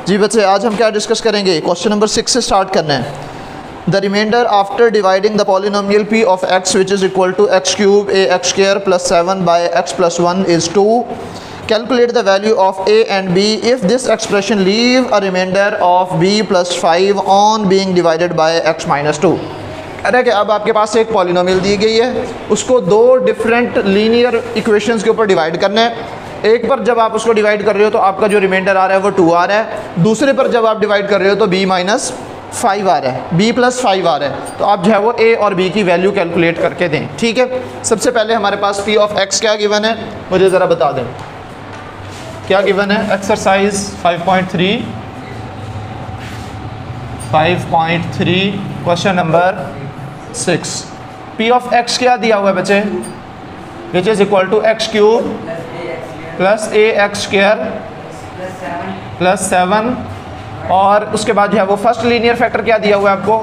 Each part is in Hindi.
जी बच्चे, आज हम क्या डिस्कस करेंगे? क्वेश्चन नंबर 6 से स्टार्ट करना है। The remainder after dividing the polynomial p of x which is equal to x cube a x square plus 7 by x plus 1 is 2। Calculate the value of a and b if this expression leave a remainder of b plus 5 on being divided by x minus 2। कह रहा है कि अब आपके पास एक पॉलिनोमियल दी गई है, उसको दो डिफरेंट लीनियर इक्वेशंस के ऊपर डिवाइड करना है। एक पर जब आप उसको डिवाइड कर रहे हो तो आपका जो रिमाइंडर आ रहा है वो 2 आ रहा है, दूसरे पर जब आप डिवाइड कर रहे हो तो b माइनस 5 आ रहा है, b प्लस 5 आ रहा है। तो आप जो है वो a और b की वैल्यू कैलकुलेट करके दें। ठीक है, सबसे पहले हमारे पास p ऑफ x क्या गिवन है, मुझे ज़रा बता दें क्या गिवन है। Exercise 5.3 question number 6। p of x क्या दिया हुआ है बच्चे? Which is equal to x cube plus a x square plus 7 और उसके बाद जो है वो फर्स्ट लीनियर फैक्टर क्या दिया हुआ है आपको?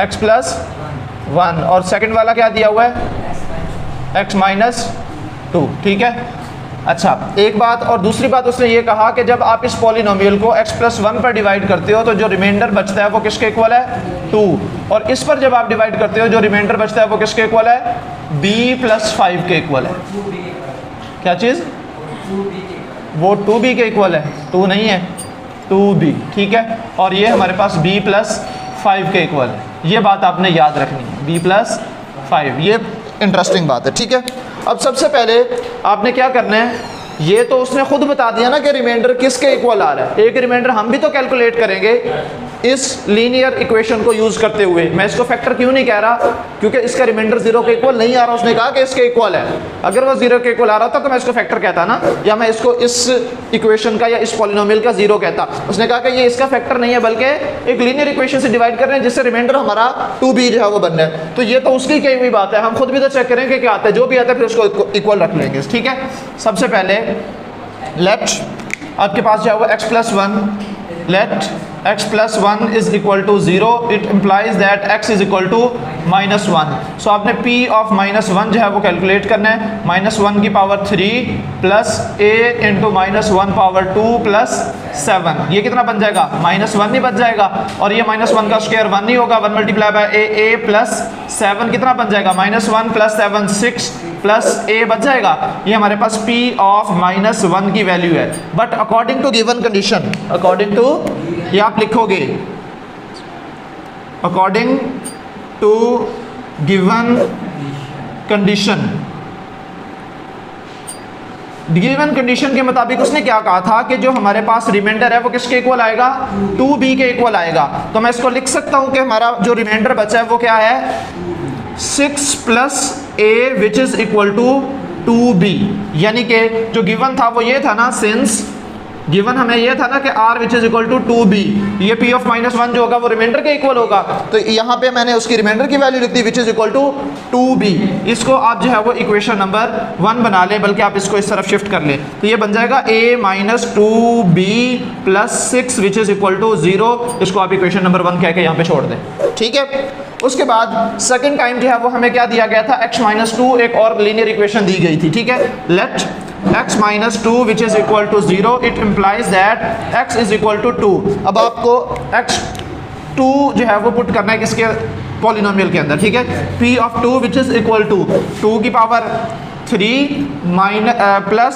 x प्लस 1 और सेकंड वाला क्या दिया हुआ है? x minus 2। ठीक है, अच्छा एक बात और दूसरी बात उसने ये कहा कि जब आप इस पॉलिनोमियल को x प्लस 1 पर डिवाइड करते हो तो जो रिमाइंडर बचता है वो किसके इक्वल है? 2। और इस पर जब आप डिवाइड करते हो जो रिमाइंडर बचता है वो किसके इक्वल है? b प्लस 5 के इक्वल है। क्या चीज़? वो 2b के इक्वल है, 2 नहीं है 2b। ठीक है, और ये हमारे पास b प्लस 5 के इक्वल है। ये बात आपने याद रखनी है, b प्लस 5, ये इंटरेस्टिंग बात है। ठीक है, अब सबसे पहले आपने क्या करना है, ये तो उसने खुद बता दिया ना कि रिमाइंडर किसके इक्वल आ रहा है। एक रिमाइंडर हम भी तो कैलकुलेट करेंगे इस लीनियर इक्वेशन को यूज़ करते हुए। मैं इसको फैक्टर क्यों नहीं कह रहा, क्योंकि इसका रिमाइंडर 0 के इक्वल नहीं आ रहा। उसने कहा कि इसके इक्वल है, अगर वो 0 के इक्वल आ रहा था तो मैं इसको फैक्टर कहता ना, या मैं इसको इस इक्वेशन का या इस पॉलिनोमियल का 0 कहता। उसने कहा कि ये इसका फैक्टर नहीं है बल्कि एक लीनियर इक्वेशन से डिवाइड कर रहे हैं जिससे रिमाइंडर हमारा 2b जो है वो बन रहा है। तो ये तो उसकी कही हुई बात है, हम खुद भी तो चेक करेंगे क्या आता है, जो भी आता है फिर उसको इक्वल रख लेंगे। ठीक है, सबसे पहले लेट आपके पास जो है वो x plus 1, let x plus 1 is equal to 0, it implies that x is equal to minus 1। So आपने p ऑफ माइनस 1 जो है वो कैलकुलेट करना है। माइनस 1 की power 3 plus a into minus 1 power 2 plus 7, ये कितना बन जाएगा? माइनस 1 नहीं बच जाएगा, और ये माइनस 1 का स्क्वायर 1 नहीं होगा, 1 मल्टीप्लाई बाय a प्लस 7 कितना बन जाएगा? माइनस 1 प्लस 7 6 प्लस a बच जाएगा। ये हमारे पास p ऑफ माइनस 1 की वैल्यू है। But according to given condition, according to, ये आप लिखोगे according to given condition. Given condition के मुताबिक उसने क्या कहा था कि जो हमारे पास रिमाइंडर है वो किसके इक्वल आएगा? 2b के इक्वल आएगा। तो मैं इसको लिख सकता हूं कि हमारा जो रिमाइंडर बचा है वो क्या है? 6 plus a which is equal to 2b। यानी कि जो गिवन था वो ये था ना, सिंस गिवन हमें ये था ना कि r which is equal to 2b, ये p ऑफ माइनस 1 जो होगा वो रिमाइंडर के इक्वल होगा। तो यहाँ पे मैंने उसकी रिमाइंडर की वैल्यू लिख दी which is equal to 2b। इसको आप जो है वो इक्वेशन नंबर 1 बना लें, बल्कि आप इसको इस तरफ शिफ्ट कर लें। तो ये बन जाएगा a minus 2b plus 6 which is equal to 0। इसको आप इक्वेशन नंबर 1 कह के यहाँ पे छोड़ दें। ठीक है, उसके बाद सेकंड टाइम जो है वो हमें क्या दिया गया था? x माइनस 2, एक और लीनियर इक्वेशन दी गई थी। ठीक है, let x minus 2 which is equal to 0, it implies that x is equal to 2। अब आपको x2 जो है वो पुट करना है किसके? पॉलिनोमियल के अंदर। ठीक है, p of 2 which is equal to 2 की power 3 plus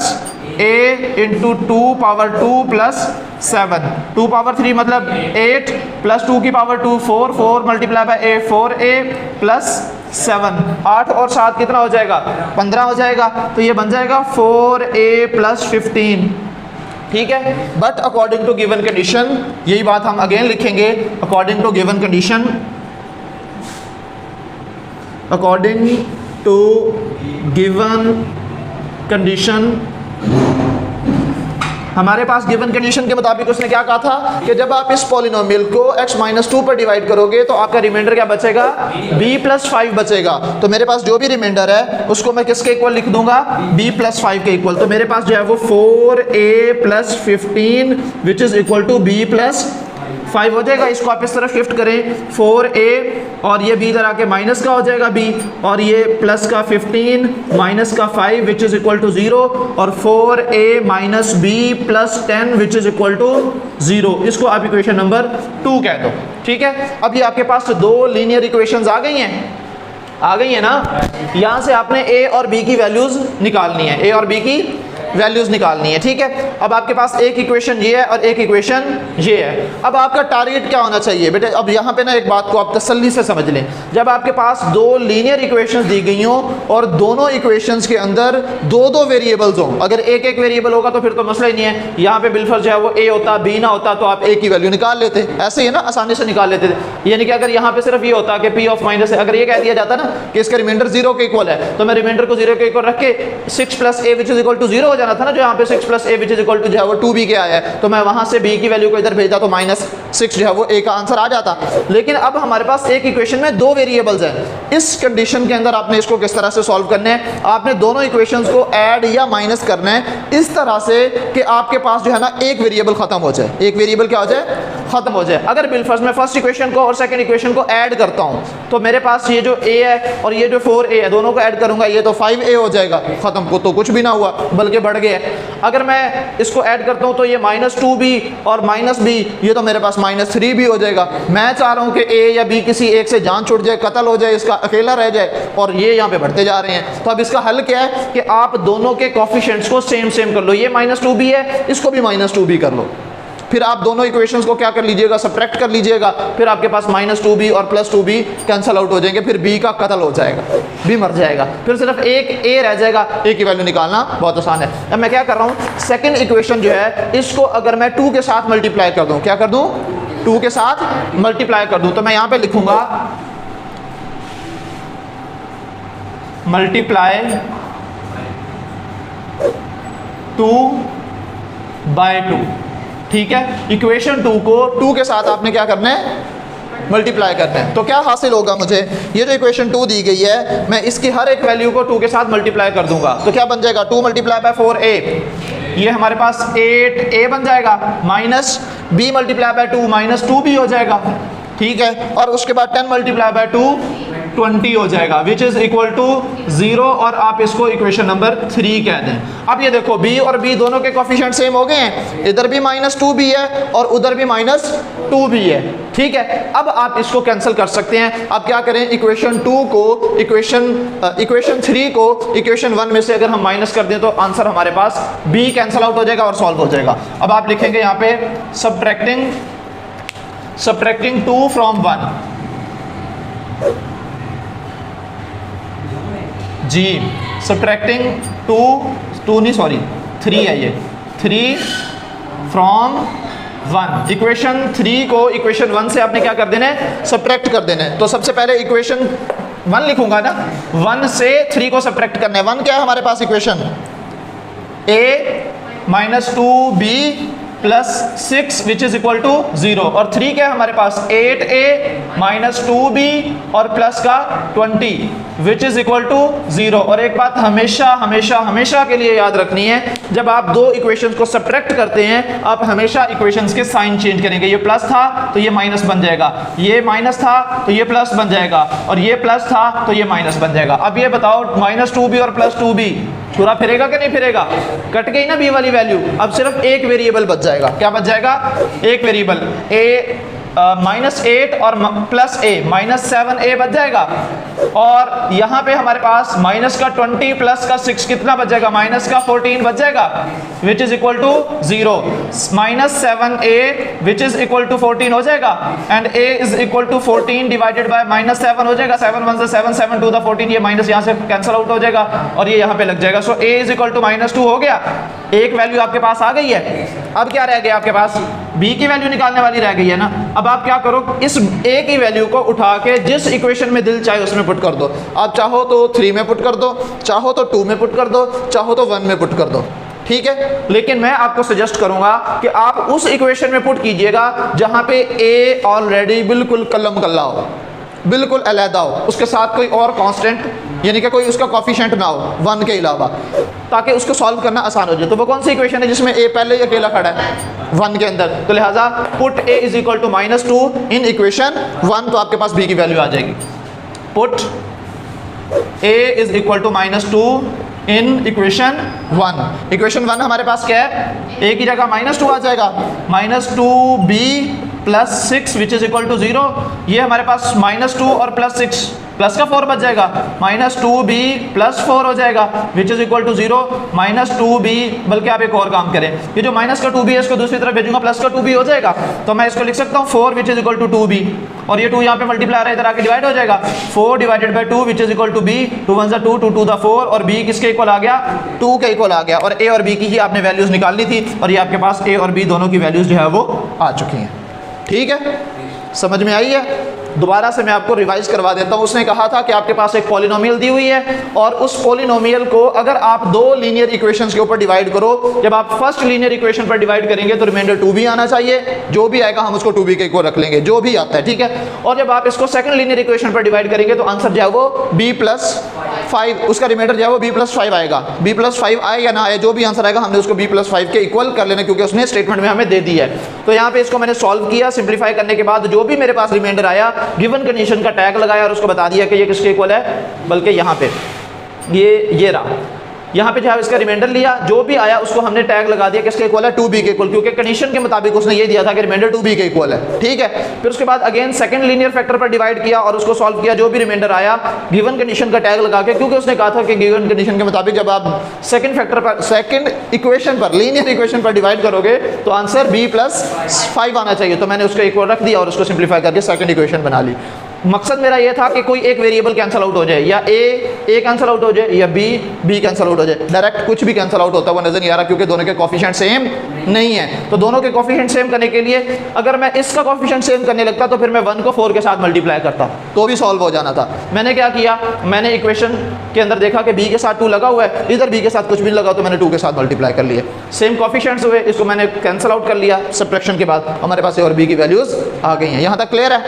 a into 2 power 2 plus 7, 2 power 3 मतलब 8 प्लस 2 की power 2 4, 4 multiply by a 4a plus 7, 8 और 7 कितना हो जाएगा? 15 हो जाएगा। तो ये बन जाएगा 4a प्लस 15। ठीक है, but according to given condition, यही बात हम अगेन लिखेंगे, according to given condition, according to given condition, हमारे पास गिवन कंडीशन के मुताबिक उसने क्या कहा था कि जब आप इस पॉलिनोमियल को x माइनस 2 पर डिवाइड करोगे तो आपका रिमाइंडर क्या बचेगा? b प्लस 5 बचेगा। तो मेरे पास जो भी रिमाइंडर है उसको मैं किसके इक्वल लिख दूंगा? b प्लस 5 के इक्वल। तो मेरे पास जो है वो 4a plus 15 which is equal to b plus 5 हो जाएगा। इसको आप इस तरफ शिफ्ट करें, 4a और ये b इधर आके माइनस का हो जाएगा b, और ये प्लस का 15 माइनस का 5 विच इज इक्वल टू 0, और 4a minus b plus 10 which is equal to 0। इसको आप इक्वेशन नंबर 2 कह दो। ठीक है, अब ये आपके पास दो लीनियर इक्वेशंस आ गई हैं, आ गई है ना। यहां से आपने a और b की वैल्यूज निकालनी है, a और b की वैल्यूज निकालनी है। ठीक है, अब आपके पास एक इक्वेशन ये है और एक इक्वेशन ये है। अब आपका टारगेट क्या होना चाहिए बेटे, अब यहाँ पे ना एक बात को आप तसल्ली से समझ लें, जब आपके पास दो लीनियर इक्वेशंस दी गई हों और दोनों इक्वेशंस के अंदर दो दो वेरिएबल्स हों, अगर एक एक वेरिएबल होगा तो फिर तो मसला ही नहीं है, यहाँ पे बिलफर्ज जो है वो a होता, b ना होता तो आप a की वैल्यू निकाल लेते, ऐसे ही है ना, आसानी से निकाल लेते थे। यानी कि अगर यहाँ पे सिर्फ ये होता कि p ऑफ माइनस है, अगर ये कह दिया जाता ना कि इसका रिमाइंडर 0 के इक्वल है, तो मैं रिमाइंडर को 0 के इक्वल रख के 6 plus a which is equal to 0 हो जाना था ना, जो यहाँ पे 6 plus a which is equal to जो है वो 2b के आया है, तो मैं वहां से b की वैल्यू को इधर भेजा तो -6 जो है वो a का आंसर आ जाता। लेकिन अब हमारे पास एक इक्वेशन में दो वेरिएबल्स हैं, इस कंडीशन के अंदर आपने इसको किस तरह से सॉल्व करना है, आपने दोनों इक्वेशंस को ऐड या माइनस करना है इस तरह से कि आपके पास जो है ना एक वेरिएबल खत्म हो जाए, एक वेरिएबल क्या हो जाए, खत्म हो जाए। अगर बिलफर्ज मैं फर्स्ट इक्वेशन को और सेकंड इक्वेशन को ऐड करता हूं तो मेरे पास ये जो a है और ये जो 4a है दोनों को ऐड करूंगा, ये तो 5a हो जाएगा, खत्म को तो कुछ भी ना हुआ बल्कि बढ़ गया। अगर मैं इसको ऐड करता हूं तो ये -2b और -b, ये तो मेरे पास -3b हो जाएगा। मैं चाह रहा हूं कि a या b किसी एक से जान छूट जाए, कत्ल हो जाए, इसका अकेला रह जाए, और ये यहाँ पे बढ़ते जा रहे हैं। तो अब इसका हल क्या है कि आप दोनों के कोफिशिएंट्स को सेम सेम कर लो, ये -2b है, इसको भी -2b कर लो, फिर आप दोनों इक्वेशंस को क्या कर लीजिएगा, सबट्रैक्ट कर लीजिएगा, फिर आपके पास -2b और +2b कैंसिल आउट हो जाएंगे, फिर b का कत्ल हो जाएगा, b मर जाएगा, फिर सिर्फ एक a रह जाएगा। a की वैल्यू निकालना बहुत आसान है। अब मैं क्या कर रहा हूँ, सेकंड इक्वेशन जो है इसको अगर मैं 2 के साथ मल्टीप्लाई कर दूं, क्या कर दूं, 2 के साथ मल्टीप्लाई कर दूं, तो मैं यहां पे लिखूंगा मल्टीप्लाई 2/2। ठीक है, इक्वेशन 2 को 2 के साथ आपने क्या करना है, मल्टीप्लाई करना है। तो क्या हासिल होगा मुझे, ये जो इक्वेशन 2 दी गई है मैं इसकी हर एक वैल्यू को 2 के साथ मल्टीप्लाई कर दूंगा, तो क्या बन जाएगा, 2 मल्टीप्लाई बाय 4a, ये हमारे पास 8a बन जाएगा, minus b multiply by 2 -2b हो जाएगा। ठीक है, और उसके बाद 10 मल्टीप्लाई बाय 2 20 हो जाएगा, विच इज इक्वल टू 0, और आप इसको इक्वेशन नंबर 3 कह दें। अब ये देखो b और b दोनों के कोफिशिएंट सेम हो गए हैं, इधर भी -2b है और उधर भी -2b है। ठीक है, अब आप इसको कैंसिल कर सकते हैं। अब क्या करें, इक्वेशन 2 को इक्वेशन 3 को इक्वेशन 1 में से अगर हम माइनस कर दें तो आंसर हमारे पास b कैंसिल आउट हो जाएगा और सॉल्व हो जाएगा। अब आप लिखेंगे यहाँ पे subtracting 2 from 1 जी, subtracting 3 है ये, 3 from 1। इक्वेशन 3 को इक्वेशन 1 से आपने क्या कर देना है, सब्ट्रैक्ट कर देना है। तो सबसे पहले इक्वेशन 1 लिखूंगा ना, 1 से 3 को सब्ट्रैक्ट करना है। 1 क्या है हमारे पास equation, a -2b plus 6 which is equal to 0, और 3 क्या है हमारे पास, 8a -2b और प्लस का 20 विच इज इक्वल टू 0। और एक बात हमेशा हमेशा हमेशा के लिए याद रखनी है, जब आप दो इक्वेशंस को सब्ट्रैक्ट करते हैं आप हमेशा इक्वेशंस के साइन चेंज करेंगे। ये प्लस था तो ये माइनस बन जाएगा, ये माइनस था तो ये प्लस बन जाएगा, और ये प्लस था तो ये माइनस बन जाएगा। अब ये बताओ -2b और +2b पूरा फिरेगा कि नहीं फिरेगा, कट गई ना b वाली वैल्यू। अब सिर्फ एक वेरिएबल बच जाएगा, क्या बच जाएगा, एक वेरिएबल a -8 और +a -7a बच जाएगा, और यहाँ पे हमारे पास माइनस का 20 प्लस का 6 कितना बच जाएगा, माइनस का 14 बच जाएगा, which is equal to 0। -7a which is equal to 14 हो जाएगा, and a is equal to 14 divided by -7 हो जाएगा, 7 1 से 7 7 2 14, ये माइनस यहाँ से कैंसिल आउट हो जाएगा और ये यहाँ पे लग जाएगा। सो a इज इक्वल टू -2 हो गया, एक वैल्यू आपके पास आ गई है। अब क्या रह गया आपके पास, b की वैल्यू निकालने वाली रह गई है ना। अब आप क्या करो, इस a की वैल्यू को उठा के जिस इक्वेशन में दिल चाहे उसमें पुट कर दो। आप चाहो तो 3 में पुट कर दो, चाहो तो 2 में पुट कर दो, चाहो तो 1 में पुट कर दो। ठीक है, लेकिन मैं आपको सजेस्ट करूंगा कि आप उस इक्वेशन में पुट कीजिएगा जहां पे a ऑलरेडी बिल्कुल कलम कल्ला हो। बिल्कुल अलहदा हो, उसके साथ कोई और कांस्टेंट यानी कि कोई उसका कॉफिशेंट ना हो 1 के अलावा, ताकि उसको सॉल्व करना आसान हो जाए। तो वो कौन सी इक्वेशन है जिसमें a पहले ही अकेला खड़ा है 1 के अंदर? तो लिहाजा put a is equal to -2 in equation 1, तो आपके पास b की वैल्यू आ जाएगी। Put a is equal to -2 in equation 1। Equation 1 हमारे पास क्या है? a की जगह -2 आ जाएगा, -2b plus 6 which is equal to 0। ये हमारे पास -2 और +6 प्लस का 4 बच जाएगा, -2b प्लस 4 हो जाएगा which is equal to 0, -2b। बल्कि आप एक और काम करें, ये जो माइनस का 2b है इसको दूसरी तरफ भेजूंगा, प्लस का 2b हो जाएगा, तो मैं इसको लिख सकता हूँ 4 विच इज इक्वल टू 2b, और ये 2 यहाँ पे मल्टीप्लाई आ रहा है, इधर आके डिवाइड हो जाएगा, 4 divided by 2 which is equal to b, 2 1 2 2 2 4, और b किसके इक्वल आ गया? 2 के इक्वल आ गया। और a और b की ही आपने वैल्यूज निकालनी थी, और ये आपके पास a और b दोनों की वैल्यूज जो है वो आ चुकी हैं। ठीक है, समझ में आई है? दोबारा से मैं आपको रिवाइज करवा देता हूँ। उसने कहा था कि आपके पास एक पॉलिनोमियल दी हुई है, और उस पॉलिनोमियल को अगर आप 2 लीनियर इक्वेशंस के ऊपर डिवाइड करो, जब आप फर्स्ट लीनियर इक्वेशन पर डिवाइड करेंगे तो रिमाइंडर 2b आना चाहिए, जो भी आएगा हम उसको 2b के इक्वल रख लेंगे, जो भी आता है, ठीक है। और जब आप इसको सेकंड लीनियर इक्वेशन पर डिवाइड करेंगे तो आंसर जो है वो b + 5, उसका रिमाइंडर जो है वो b + 5 आएगा। b + 5 आए या ना आए, जो भी आंसर आएगा हमने उसको b + 5 के इक्वल कर लेना, क्योंकि उसने स्टेटमेंट में हमें दे दी है। तो यहाँ पे इसको मैंने सॉल्व किया, सिंप्लीफाई करने के बाद जो भी मेरे पास रिमाइंडर आया, गिवन कंडीशन का टैग लगाया और उसको बता दिया कि ये किसके इक्वल है, बल्कि यहाँ पे ये रहा, यहाँ पे जो है इसका रिमाइंडर लिया, जो भी आया उसको हमने टैग लगा दिया किसके इक्वल है? 2b के इक्वल, क्योंकि कंडीशन के मुताबिक उसने ये दिया था कि रिमाइंडर 2b के इक्वल है। ठीक है, फिर उसके बाद अगेन सेकंड लीनियर फैक्टर पर डिवाइड किया और उसको सॉल्व किया, जो भी रिमाइंडर आया गिवन कंडीशन का टैग लगा के, क्योंकि उसने कहा था कि गिवन कंडीशन के मुताबिक जब आप सेकंड फैक्टर पर, सेकंड इक्वेशन पर, लीनियर इक्वेशन पर डिवाइड करोगे तो आंसर b + 5 आना चाहिए। तो मैंने उसको इक्वल रख दिया और उसको सिंप्लीफाई करके सेकंड इक्वेशन बना ली। मकसद मेरा ये था कि कोई एक वेरिएबल कैंसिल आउट हो जाए, या a कैंसिल आउट हो जाए, या b कैंसिल आउट हो जाए। डायरेक्ट कुछ भी कैंसिल आउट होता हुआ नजर नहीं आ रहा, क्योंकि दोनों के कोफिशिएंट सेम नहीं है। तो दोनों के कोफिशिएंट सेम करने के लिए अगर मैं इसका कोफिशिएंट सेम करने लगता तो फिर मैं 1 को 4 के साथ मल्टीप्लाई करता तो भी सॉल्व हो जाना था। मैंने क्या किया, मैंने इक्वेशन के अंदर देखा कि b के साथ 2 लगा हुआ है, इधर b के साथ कुछ भी नहीं लगा, तो मैंने 2 के साथ मल्टीप्लाई कर लिया। सेम कोफिशिएंट्स हुए, इसको मैंने कैंसिल आउट कर लिया सब्ट्रैक्शन के बाद, हमारे पास a और b की वैल्यूज आ गई हैं। यहाँ तक क्लियर है?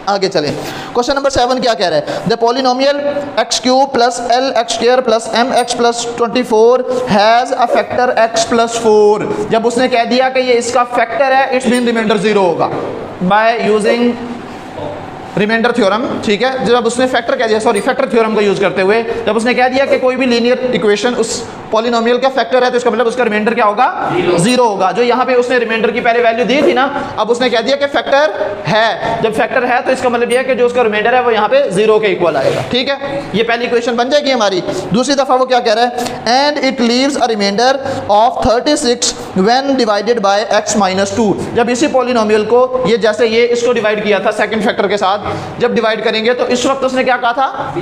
आगे चलें। क्वेश्चन नंबर 7 क्या कह रहा है? The polynomial x³ + lx² + mx + 24 has a factor x + 4। जब उसने कह दिया कि ये इसका फैक्टर है, इट्स मीन रिमाइंडर 0 होगा बाय यूजिंग रिमाइंडर थ्योरम। ठीक है, जब उसने फैक्टर कह दिया, सॉरी फैक्टर थ्योरम को यूज करते हुए जब उसने कह दिया कि कोई भी लीनियर इक्वेशन उस पॉलिनोमियल का फैक्टर है, तो इसका मतलब उसका रिमाइंडर क्या होगा? 0 होगा। जो यहाँ पे उसने रिमाइंडर की पहले वैल्यू दी थी ना, अब उसने कह दिया कि फैक्टर है। जब फैक्टर है तो इसका मतलब यह है कि जो उसका रिमाइंडर है वो यहाँ पे 0 के इक्वल आएगा। ठीक है, ये पहली इक्वेशन बन जाएगी हमारी। दूसरी दफा वो क्या कह रहा है? And it leaves a remainder of 36 when divided by x - 2। जब इसी पॉलिनोमियल को ये जैसे ये इसको डिवाइड किया था सेकंड फैक्टर के साथ, जब डिवाइड करेंगे तो इस वक्त उसने क्या कहा था?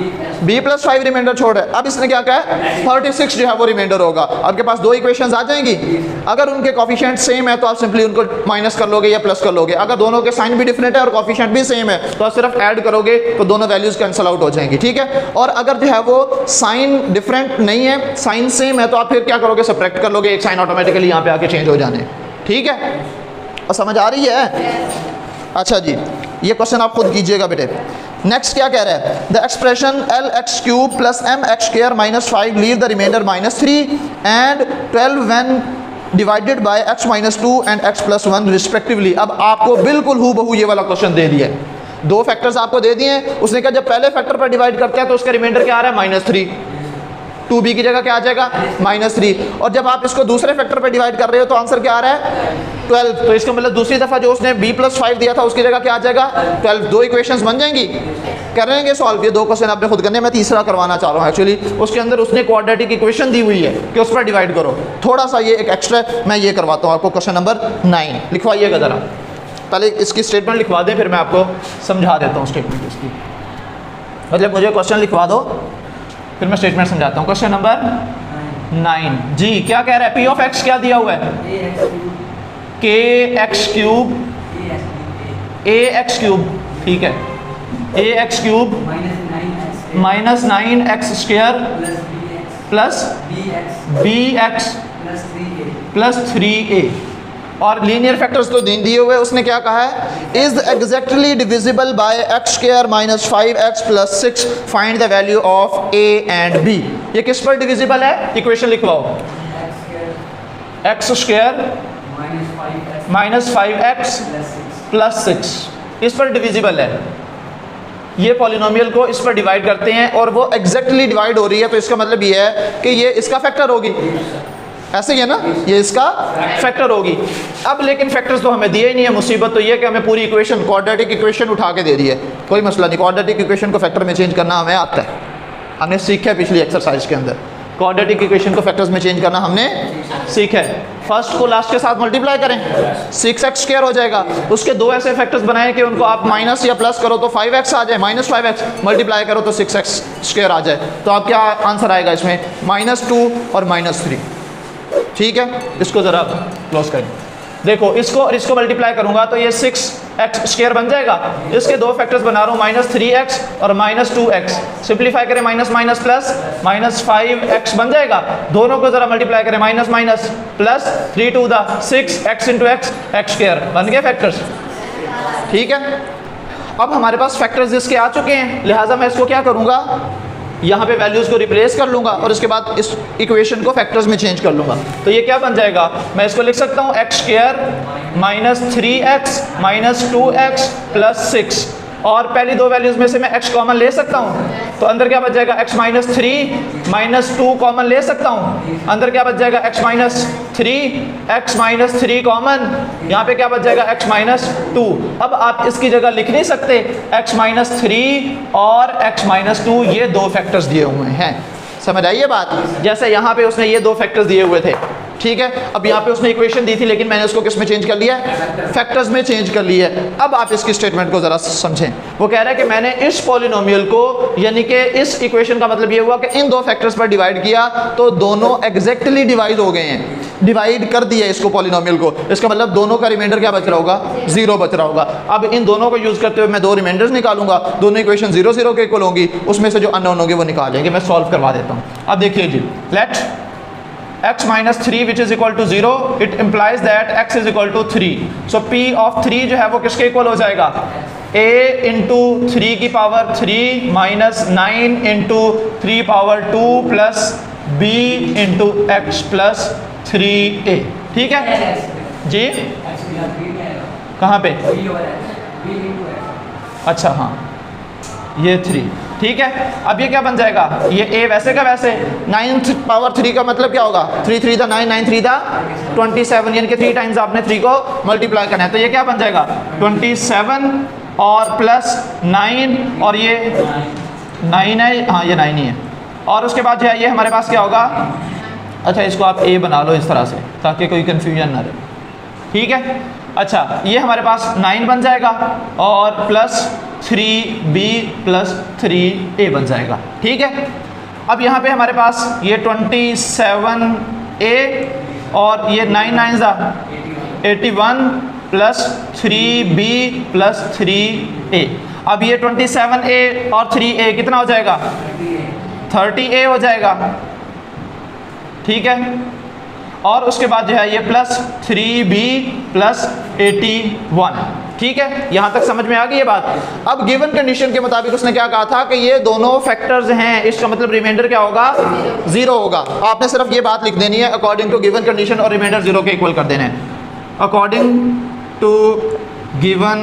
b + 5 रिमाइंडर छोड़ है। अब इसने क्या कहा है? 36 जो है वो रिमाइंडर होगा। आपके पास 2 इक्वेशंस आ जाएंगी। अगर उनके कोफिशिएंट सेम है तो आप सिंपली उनको माइनस कर लोगे या प्लस कर लोगे। अगर दोनों के साइन भी डिफरेंट है और कोफिशिएंट भी सेम है तो आप सिर्फ ऐड करोगे तो दोनों वैल्यूज कैंसिल आउट हो जाएंगी। ठीक है, और अगर जो है वो साइन डिफरेंट नहीं है, साइन सेम है, तो आप फिर क्या करोगे? सब्ट्रैक्ट कर लोगे, एक साइन ऑटोमेटिकली यहाँ पे आके चेंज हो जाने। ठीक है, और समझ आ रही है? अच्छा जी, ये क्वेश्चन आप खुद कीजिएगा बेटे। नेक्स्ट क्या कह रहा है? The expression lx³ + mx² - 5 leave the remainder -3 and 12 when divided by x - 2 and x + 1 respectively. अब आपको बिल्कुल हूबहू ये वाला क्वेश्चन दे दिया है। 2 फैक्टर्स आपको दे दिए हैं। उसने कहा जब पहले फैक्टर पर डिवाइड करते हैं तो उसका रिमाइंडर क्या आ रहा है? -3। 2b की जगह क्या आ जाएगा? -3। और जब आप इसको दूसरे फैक्टर पर डिवाइड कर रहे हो तो आंसर क्या आ रहा है? 12। तो इसका मतलब दूसरी दफा जो उसने b + 5 दिया था उसकी जगह क्या आ जाएगा? 12। 2 इक्वेशंस बन जाएंगी। करेंगे सॉल्व। ये 2 क्वेश्चन आपने खुद करने, मैं तीसरा करवाना चाह रहा हूँ एक्चुअली। उसके अंदर उसने क्वाड्रेटिक इक्वेशन दी हुई है कि उस पर डिवाइड करो। थोड़ा सा ये एक एक्स्ट्रा मैं ये करवाता हूँ आपको। क्वेश्चन नंबर 9 लिखवाइएगा ज़रा। पहले इसकी स्टेटमेंट लिखवा दें, फिर मैं आपको समझा देता हूँ स्टेटमेंट इसकी। मतलब मुझे क्वेश्चन लिखवा दो, फिर मैं स्टेटमेंट समझाता हूँ। क्वेश्चन नंबर 9 जी क्या कह रहा है? p of x क्या दिया हुआ है? kx³ ax³ ठीक है, ax³ -9x² + bx + 3a और लीनियर फैक्टर्स तो दिए हुए, उसने क्या कहा है, is exactly divisible by x square minus 5x plus 6, find the value of a and b। ये किस पर डिविजिबल है, इक्वेशन लिखवाओ, x square minus 5x plus 6 इस पर डिविजिबल है। ये पॉलिनोमियल को इस पर डिवाइड करते हैं और वो एग्जैक्टली डिवाइड हो रही है, तो इसका मतलब ये है कि ये इसका फैक्टर होगी, ऐसे ही है ना, ये इसका फैक्टर होगी। अब लेकिन फैक्टर्स तो हमें दिए ही नहीं है, मुसीबत तो ये कि हमें पूरी इक्वेशन क्वाड्रेटिक इक्वेशन उठा के दे दी है। कोई मसला नहीं, क्वाड्रेटिक इक्वेशन को फैक्टर में चेंज करना हमें आता है, हमने सीखा है पिछली एक्सरसाइज के अंदर। क्वाड्रेटिक इक्वेशन को फैक्टर्स में चेंज करना हमने सीखा है। फर्स्ट को लास्ट के साथ मल्टीप्लाई करें, 6x स्क्वायर हो जाएगा। उसके दो ऐसे फैक्टर्स बनाए कि उनको आप माइनस या प्लस करो तो 5x आ जाए, माइनस 5x मल्टीप्लाई करो तो 6x स्क्वायर आ जाए। तो आप क्या आंसर आएगा इसमें, -2 और -3। ठीक है, इसको ज़रा क्लोज करें। देखो इसको और इसको मल्टीप्लाई करूंगा तो ये 6x स्क्वायर बन जाएगा। इसके दो फैक्टर्स बना रहा हूँ, -3x और -2x। सिंप्लीफाई करें, माइनस माइनस प्लस, -5x बन जाएगा। दोनों को जरा मल्टीप्लाई करें, minus minus plus, 3 to the 6x into x, x square बन गए फैक्टर्स। ठीक है, अब हमारे पास फैक्टर्स इसके आ चुके हैं, लिहाजा मैं इसको क्या करूँगा, यहाँ पे वैल्यूज़ को रिप्लेस कर लूँगा और इसके बाद इस इक्वेशन को फैक्टर्स में चेंज कर लूँगा। तो ये क्या बन जाएगा, मैं इसको लिख सकता हूँ x square -3x -2x plus 6, और पहली दो वैल्यूज़ में से मैं x कॉमन ले सकता हूँ, तो अंदर क्या बच जाएगा, x -3 -2 कॉमन ले सकता हूँ, अंदर क्या बच जाएगा, x -3 कॉमन, यहाँ पे क्या बच जाएगा, x -2। अब आप इसकी जगह लिख नहीं सकते x -3 और x -2, ये दो फैक्टर्स दिए हुए हैं, समझ आई ये बात। जैसे यहाँ पे उसने ये दो फैक्टर्स दिए हुए थे, ठीक है। अब यहाँ पे उसने इक्वेशन दी थी लेकिन मैंने उसको किस में चेंज कर लिया है, फैक्टर्स में चेंज कर लिया है। अब आप इसकी स्टेटमेंट को ज़रा समझें। वो कह रहा है कि मैंने इस पॉलिनोमियल को, यानी कि इस इक्वेशन का मतलब ये हुआ कि इन दो फैक्टर्स पर डिवाइड किया तो दोनों एग्जैक्टली डिवाइड हो गए हैं, डिवाइड कर दिया इसको पॉलिनोमियल को। इसका मतलब दोनों का रिमाइंडर क्या बच रहा होगा, 0 बच रहा होगा। अब इन दोनों को यूज़ करते हुए मैं दो रिमाइंडर्स निकालूंगा, दोनों इक्वेशन 0 0 के इक्वल होंगी, उसमें से जो अननोन होंगे वो निकालेंगे। मैं सॉल्व करवा देता हूँ। अब देखिए जी, late x -3 which is equal to 0, it implies that x is equal to 3. So p of 3 जो है वो किसके इक्वल हो जाएगा, a इंटू 3 की power 3 minus 9 into 3 power 2 plus b into x plus 3a। ठीक है जी, कहाँ पे, अच्छा हाँ ये 3, ठीक है। अब ये क्या बन जाएगा, ये a वैसे का वैसे, 9 पावर 3 का मतलब क्या होगा, 3 3 दा 9, 9 3 दा 27, यानी कि 3 टाइम्स आपने 3 को मल्टीप्लाई करना है। तो ये क्या बन जाएगा, 27 और प्लस 9, और ये 9 है, हाँ ये 9 ही है। और उसके बाद जो है ये हमारे पास क्या होगा, अच्छा इसको आप a बना लो इस तरह से ताकि कोई कन्फ्यूजन ना रहे, ठीक है। अच्छा ये हमारे पास 9 बन जाएगा और प्लस 3b प्लस 3a बन जाएगा, ठीक है। अब यहाँ पे हमारे पास ये 27a और ये 9 9 81 प्लस 3b प्लस 3a। अब ये 27a और 3a कितना हो जाएगा, 30a हो जाएगा, ठीक है। और उसके बाद जो है ये प्लस 3b प्लस 81, ठीक है। यहाँ तक समझ में आ गई ये बात। अब गिवन कंडीशन के मुताबिक उसने क्या कहा था कि ये दोनों फैक्टर्स हैं, इसका मतलब रिमाइंडर क्या होगा, 0 होगा। आपने सिर्फ ये बात लिख देनी है, अकॉर्डिंग टू गिवन कंडीशन, और रिमाइंडर 0 के इक्वल कर देने हैं। According to given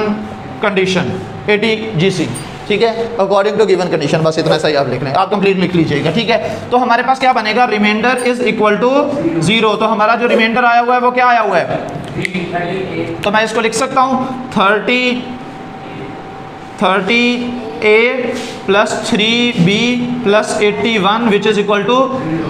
condition ATGC, ठीक है, अकॉर्डिंग टू गिवन कंडीशन, बस इतना सही आप लिख लें, आप कंप्लीट लिख लीजिएगा, ठीक है। तो हमारे पास क्या बनेगा, रिमाइंडर इज इक्वल टू 0। तो हमारा जो रिमाइंडर आया हुआ है वो क्या आया हुआ है, तो मैं इसको लिख सकता हूँ 30a plus 3b plus 81 which is equal to,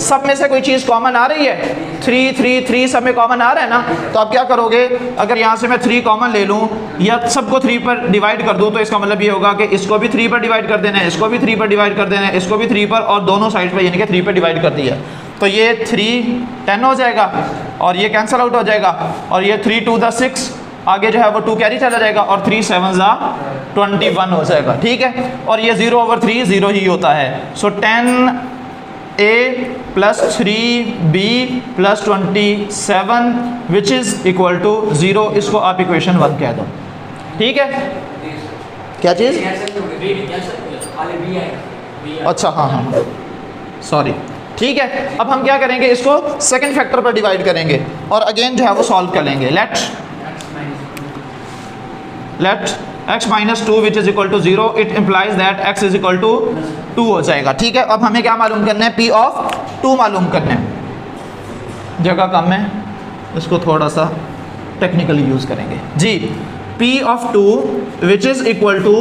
सब में से कोई चीज़ कॉमन आ रही है, 3 3 3 सब में कॉमन आ रहा है ना। तो आप क्या करोगे, अगर यहाँ से मैं 3 कॉमन ले लूँ या सबको 3 पर डिवाइड कर दूँ, तो इसका मतलब ये होगा कि इसको भी 3 पर डिवाइड कर देना है, इसको भी 3 पर डिवाइड कर देना है, इसको भी 3 पर, और दोनों साइड पर यानी कि 3 पर डिवाइड कर दिया। तो ये 3 10 हो जाएगा और ये कैंसिल आउट हो जाएगा, और ये 3 2 द 6, आगे जो है वो 2 कैरी चला जाएगा, और 3 7 ज़ा 21 हो जाएगा, ठीक है। और ये 0/3 0 ही होता है। So 10 a plus 3b plus 27 which is equal to 0। इसको आप इक्वेशन 1 कह दो। ठीक है, क्या चीज़? अच्छा हाँ हाँ सॉरी, ठीक है। अब हम क्या करेंगे, इसको सेकंड फैक्टर पर डिवाइड करेंगे और अगेन जो है वो सॉल्व कर लेंगे। Let x minus 2 which is equal to 0, it implies that x is equal to 2 हो जाएगा। ठीक है, अब हमें क्या मालूम करना है, p ऑफ 2 मालूम करना है। जगह कम है, इसको थोड़ा सा टेक्निकली यूज़ करेंगे जी। p of 2 which is equal to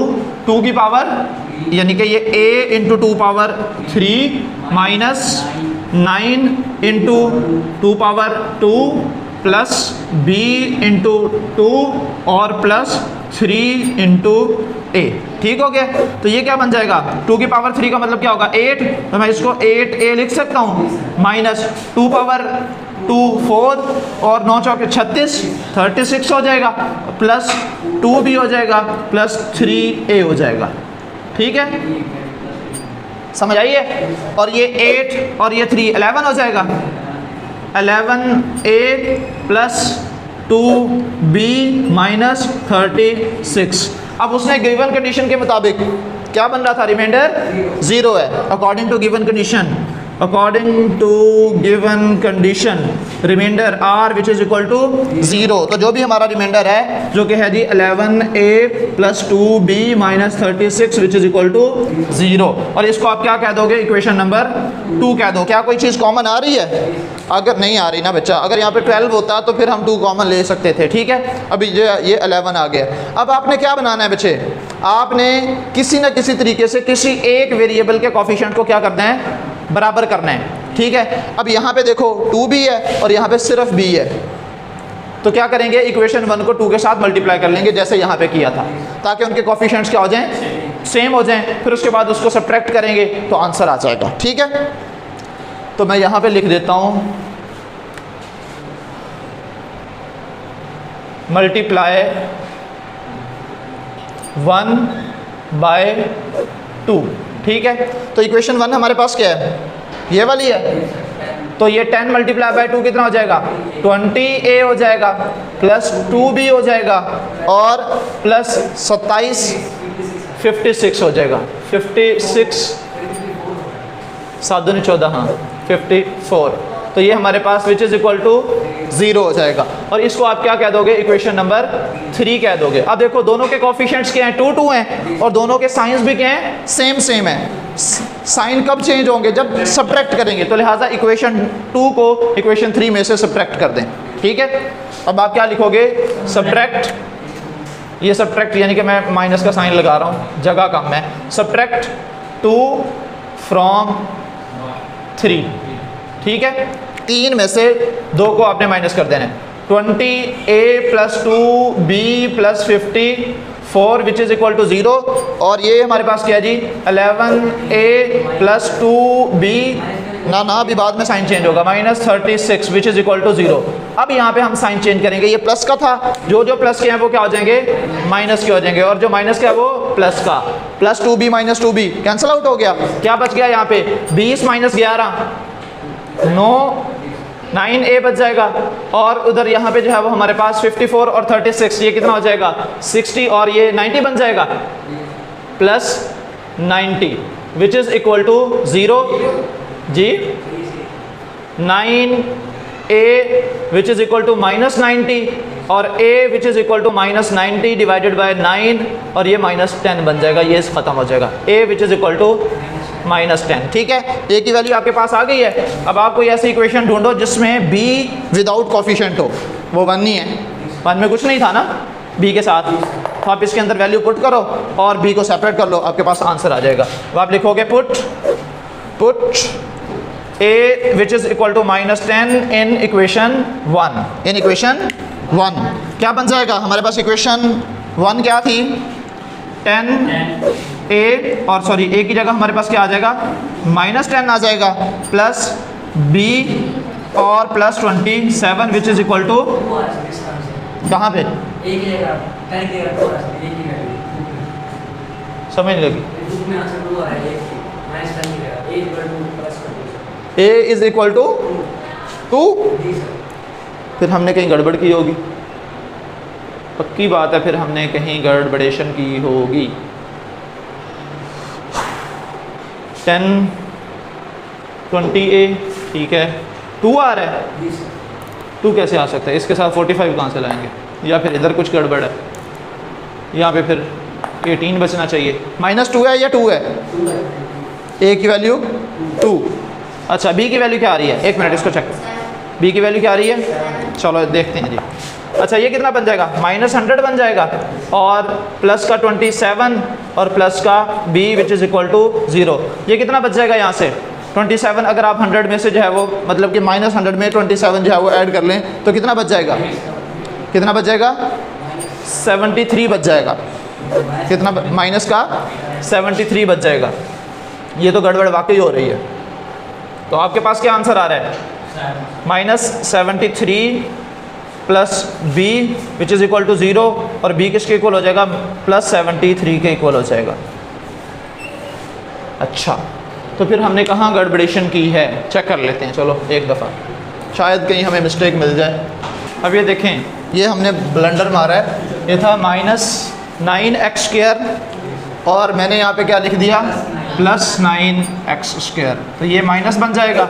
2 की पावर, यानी कि ये a into 2 power 3 minus 9 into 2 power 2 plus b into 2 और प्लस 3 इंटू a। ठीक हो गया, तो ये क्या बन जाएगा, 2 की पावर 3 का मतलब क्या होगा 8, तो मैं इसको 8a लिख सकता हूँ, माइनस 2 पावर 2 4 और 9 चौके 36 हो जाएगा, प्लस 2 भी हो जाएगा, प्लस 3a हो जाएगा। ठीक है, समझ आइए। और ये 8 और ये 3 11 हो जाएगा, 11a प्लस 2b माइनस 36। अब उसने गिवन कंडीशन के मुताबिक क्या बन रहा था, रिमाइंडर 0 है। According to given condition, remainder r which is equal to 0। तो जो भी हमारा रिमाइंडर है जो कि है जी 11a plus 2b minus 36 which is equal to 0, और इसको आप क्या कह दोगे, इक्वेशन नंबर 2 कह दो। क्या कोई चीज़ कॉमन आ रही है? अगर नहीं आ रही ना बच्चा, अगर यहाँ पे 12 होता तो फिर हम 2 कॉमन ले सकते थे। ठीक है, अभी ये 11 आ गया। अब आपने क्या बनाना है बच्चे, आपने किसी न किसी तरीके से किसी एक वेरिएबल के कोफिशिएंट को क्या करना है, बराबर करना है। ठीक है, अब यहाँ पे देखो 2 भी है और यहाँ पे सिर्फ b है, तो क्या करेंगे, इक्वेशन 1 को 2 के साथ मल्टीप्लाई कर लेंगे जैसे यहाँ पे किया था, ताकि उनके कोफिशिएंट्स क्या हो जाएं, सेम हो जाएं। फिर उसके बाद उसको सब्ट्रैक्ट करेंगे तो आंसर आ जाएगा। ठीक है, तो मैं यहाँ पे लिख देता हूँ मल्टीप्लाई 1 बाय 2। ठीक है, तो इक्वेशन 1 हमारे पास क्या है, ये वाली है। तो ये 10 मल्टीप्लाई बाय 2 कितना हो जाएगा, 20a हो जाएगा, प्लस 2b हो जाएगा और प्लस 27 56 हो जाएगा। 56 7 दूनी 14, हाँ 54। तो ये हमारे पास विच इज़ इक्वल टू 0 हो जाएगा, और इसको आप क्या कह दोगे, इक्वेशन नंबर 3 कह दोगे। अब देखो दोनों के कोफिशिएंट्स क्या हैं, 2 2 हैं, और दोनों के साइंस भी क्या हैं, सेम है। साइन कब चेंज होंगे, जब सब्ट्रैक्ट करेंगे, तो लिहाजा इक्वेशन 2 को इक्वेशन 3 में से सब्ट्रैक्ट कर दें। ठीक है, अब आप क्या लिखोगे, सब्ट्रैक्ट, ये सब्ट्रैक्ट यानी कि मैं माइनस का साइन लगा रहा हूँ, जगह कम है, सब्ट्रैक्ट 2 फ्रॉम 3। ठीक है, 3 में से 2 को आपने माइनस कर देना है। 20a plus 2b plus 54 which is equal to 0, और ये हमारे पास क्या है जी, 11a प्लस 2b, ना अभी बाद में साइन चेंज होगा, minus 36 which is equal to 0। अब यहाँ पे हम साइन चेंज करेंगे, ये प्लस का था, जो प्लस के हैं वो क्या हो जाएंगे, माइनस के हो जाएंगे, और जो माइनस का है वो प्लस का, plus 2b minus 2b cancel out हो गया। क्या बच गया यहाँ पे, 20 माइनस 11 9a बच जाएगा, और उधर यहाँ पे जो है वो हमारे पास 54 और 36, ये कितना हो जाएगा 60, और ये 90 बन जाएगा, plus 90 which is equal to 0 जी। 9a which is equal to minus 90, और a which is equal to minus 90 divided by 9, और ये माइनस 10 बन जाएगा, ये ख़त्म हो जाएगा, a which is equal to minus 10। ठीक है, a की वैल्यू आपके पास आ गई है। अब आप कोई ऐसी इक्वेशन ढूंढो जिसमें b विदाउट कोफिशिएंट हो, वो 1 नहीं है, 1 में कुछ नहीं था ना b के साथ, तो आप इसके अंदर वैल्यू पुट करो और b को सेपरेट कर लो, आपके पास आंसर आ जाएगा। अब आप लिखोगे put a which is equal to minus 10 in equation 1, क्या बन जाएगा हमारे पास, इक्वेशन 1 क्या थी, 10a, और सॉरी a की जगह हमारे पास क्या आ जाएगा, माइनस 10 आ जाएगा, प्लस b और plus 27 which is equal to, कहाँ पे समझ नहीं लगी, ए इज़ इक्वल टू 2, फिर हमने कहीं गड़बड़ की होगी, पक्की बात है, फिर हमने कहीं गड़बड़ेशन की होगी। 10 20A ठीक है, 2 आ रहा है, 2 कैसे आ सकता है, इसके साथ 45 कहाँ से लाएंगे, या फिर इधर कुछ गड़बड़ है, यहाँ पे फिर 18 बचना चाहिए। -2 है या 2 है, ए की वैल्यू 2। अच्छा बी की वैल्यू क्या आ रही है, एक मिनट इसको चेक, बी की वैल्यू क्या आ रही है, चलो देखते हैं जी। अच्छा ये कितना बन जाएगा, -100 बन जाएगा, और प्लस का 27 और प्लस का b which is equal to 0, ये कितना बच जाएगा यहाँ से 27। अगर आप 100 में से जो है वो मतलब कि -100 में 27 जो है वो ऐड कर लें तो कितना बच जाएगा, कितना बच जाएगा 73 बच जाएगा, कितना माइनस का 73 बच जाएगा। ये तो गड़बड़ वाकई हो रही है। तो आपके पास क्या आंसर आ रहा है, -73 plus b which is equal to 0, और b किसके इक्वल हो जाएगा, +73 के इक्वल हो जाएगा। अच्छा तो फिर हमने कहाँ गड़बड़ेशन की है, चेक कर लेते हैं, चलो एक दफ़ा, शायद कहीं हमें मिस्टेक मिल जाए। अब ये देखें, ये हमने ब्लंडर मारा है, ये था -9x², और मैंने यहाँ पे क्या लिख दिया, +9x², तो ये माइनस बन जाएगा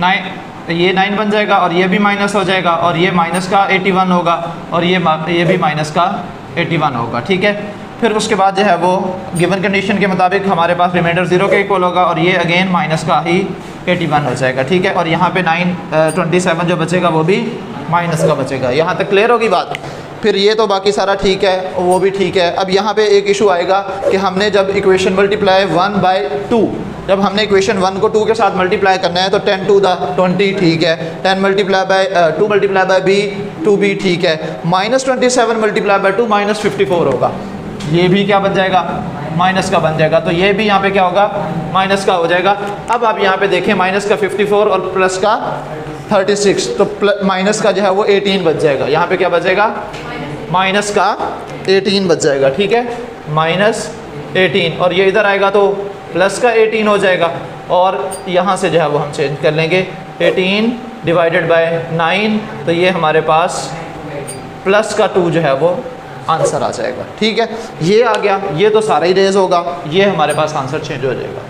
9, ये 9 बन जाएगा, और ये भी माइनस हो जाएगा, और ये माइनस का 81 होगा, और ये भी माइनस का 81 होगा, ठीक है। फिर उसके बाद जो है वो गिवन कंडीशन के मुताबिक हमारे पास रिमाइंडर 0 के इक्वल होगा, और ये अगेन माइनस का ही 81 हो जाएगा, ठीक है। और यहाँ पे 27 जो बचेगा वो भी माइनस का बचेगा। यहाँ तक क्लियर होगी बात। फिर ये तो बाकी सारा ठीक है, वो भी ठीक है। अब यहाँ पे एक इशू आएगा कि हमने जब इक्वेशन मल्टीप्लाई 1/2, जब हमने इक्वेशन 1 को 2 के साथ मल्टीप्लाई करना है तो 10 to the 20 ठीक है, 10 multiply by 2 multiply by b 2b ठीक है, -27 मल्टीप्लाई बाय 2 -54 होगा, ये भी क्या बन जाएगा, माइनस का बन जाएगा। तो ये भी यहाँ पे क्या होगा, माइनस का हो जाएगा। अब आप यहाँ पे देखें, माइनस का 54 और प्लस का 36, तो माइनस का जो है वो 18 बच जाएगा। यहाँ पे क्या बचेगा, माइनस का 18 बच जाएगा, ठीक है, -18, और ये इधर आएगा तो प्लस का 18 हो जाएगा, और यहाँ से जो है वो हम चेंज कर लेंगे 18 डिवाइडेड बाय 9, तो ये हमारे पास प्लस का 2 जो है वो आंसर आ जाएगा, ठीक है। ये आ गया, ये तो सारा ही रेज होगा, ये हमारे पास आंसर चेंज हो जाएगा,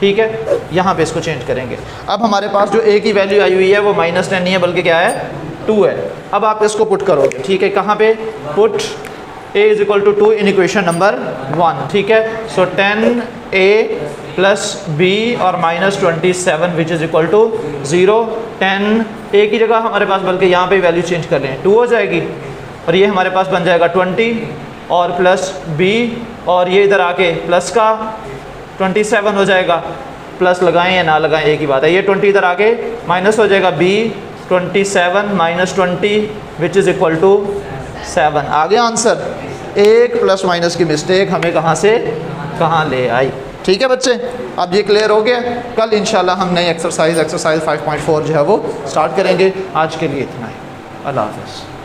ठीक है। यहाँ पे इसको चेंज करेंगे। अब हमारे पास जो a की वैल्यू आई हुई है वो -10 नहीं है बल्कि क्या है, 2 है। अब आप इसको पुट करोगे, ठीक है, कहाँ पे put, a is equal to 2 in equation number 1, ठीक है। सो 10a प्लस b और -27 which is equal to 0, 10a की जगह हमारे पास बल्कि यहाँ पे वैल्यू चेंज कर लें, 2 हो जाएगी, और ये हमारे पास बन जाएगा 20 और प्लस b, और ये इधर आके प्लस का 27 हो जाएगा, प्लस लगाएं या ना लगाएं एक ही बात है। ये 20 इधर आके माइनस हो जाएगा, b 27 -20 which is equal to 7। आ गया आंसर। एक प्लस माइनस की मिस्टेक हमें कहाँ से कहाँ ले आई, ठीक है बच्चे। अब ये क्लियर हो गया। कल इंशाल्लाह हम नई एक्सरसाइज 5.4 जो है वो स्टार्ट करेंगे। आज के लिए इतना ही। अल्लाह हाफ़िज़।